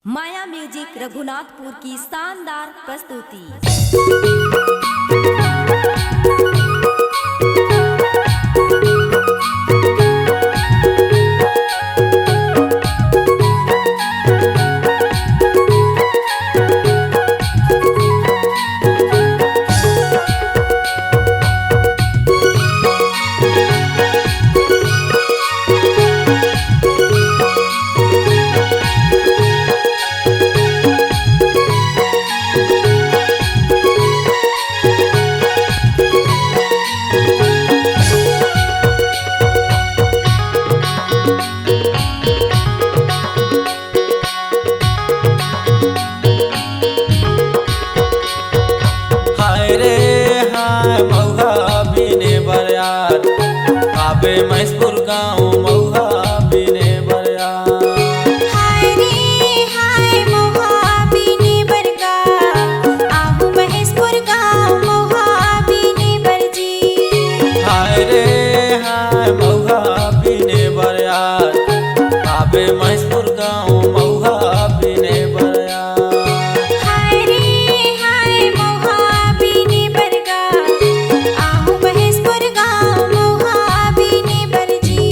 माया music Raghunathpur की शानदार प्रस्तुति। आबे महेशपुर गाँव मऊहा बिने बरिया। हाय रे हाय मऊहा बिने बरगा, आहू महेशपुर गाँव मऊहा बिने बरजी। हाय रे हाय मऊहा बिने बरिया, आबे महेशपुर गाँव मऊहा बिने बरिया। हाय रे हाय मऊहा बिने बरगा, आहू महेशपुर गाँव मऊहा बिने बरजी।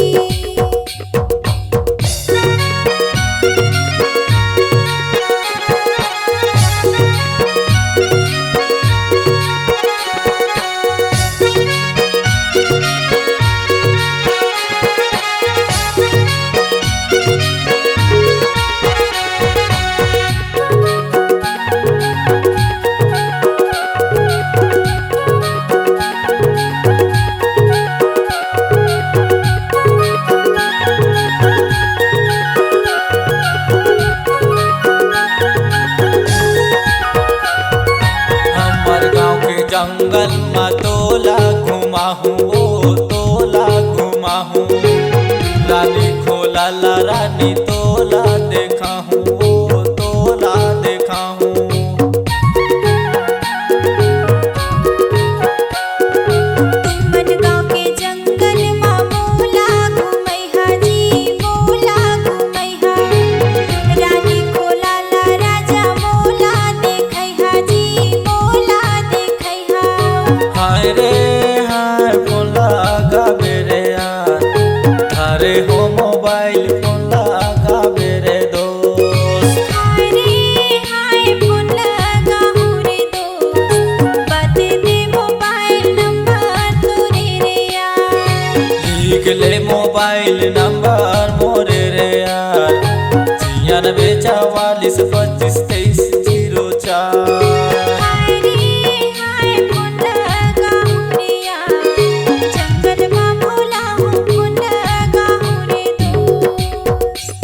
जंगल में तोला घुमाहू ओ तोला घुमाहू, रानी खोला ला रानी तोला देखाहू ओ तोला देखाहू। तुमन गाँव के जंगल मा मोला घुमैहा जी मोला घुमैहा, रानी खोला ला राजा मोला देखैहा जी मोला देखैहा। हाय रे हाय फोन लगा बेरे यार, थारे हो मोबाइल फोन लगा बेरे दोस्त। हाय रे हाय फोन लगाहू रे दोस्त, बता दे मोबाइल नंबर तोरे रे यार। लिख ले मोबाइल नंबर मोरे रे यार, 96 44 25 23 04। हाय रे हाय फोन लगाहू रे यार, जंगल मा मोलाहू फोन लगाहू रे दोस्त।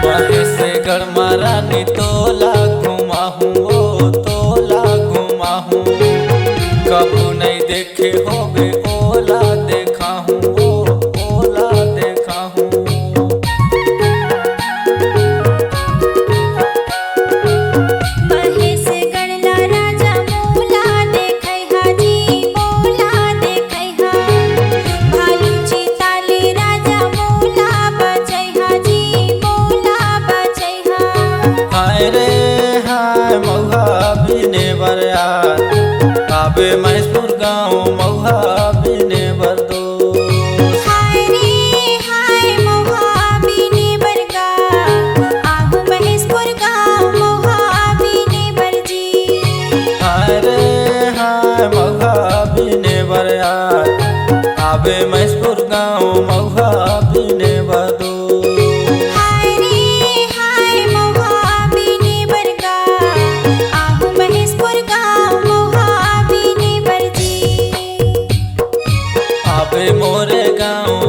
महेशगढ़ महारानी तोला घुमाहू ओ तोला घुमाहू, कबू नहीं देखे होबे ओला देखाहू ओ ओला देखाहू। महेशगढ़ ला राजा मोला देखैहा जी मोला देखैहा, भालू चिताले राजा मोला बचैहा जी मोला बचैहा। हाय रे हाय मऊहा बिने बरिया, आबे महेशपुर गाँव मऊहा बिने बरदो। हाय रे हाय मऊहा बिने बरगा, आहू महेशपुर गाँव मऊहा बिने बरजी। हाय रे हाय मऊहा बिने बरिया, आबे महेशपुर गाँव मऊहा बिने बरदो। हाय रे हाय मऊहा बिने बरगा, आहू महेशपुर गाँव मऊहा बिने बरजी। आवे मोरे गाँव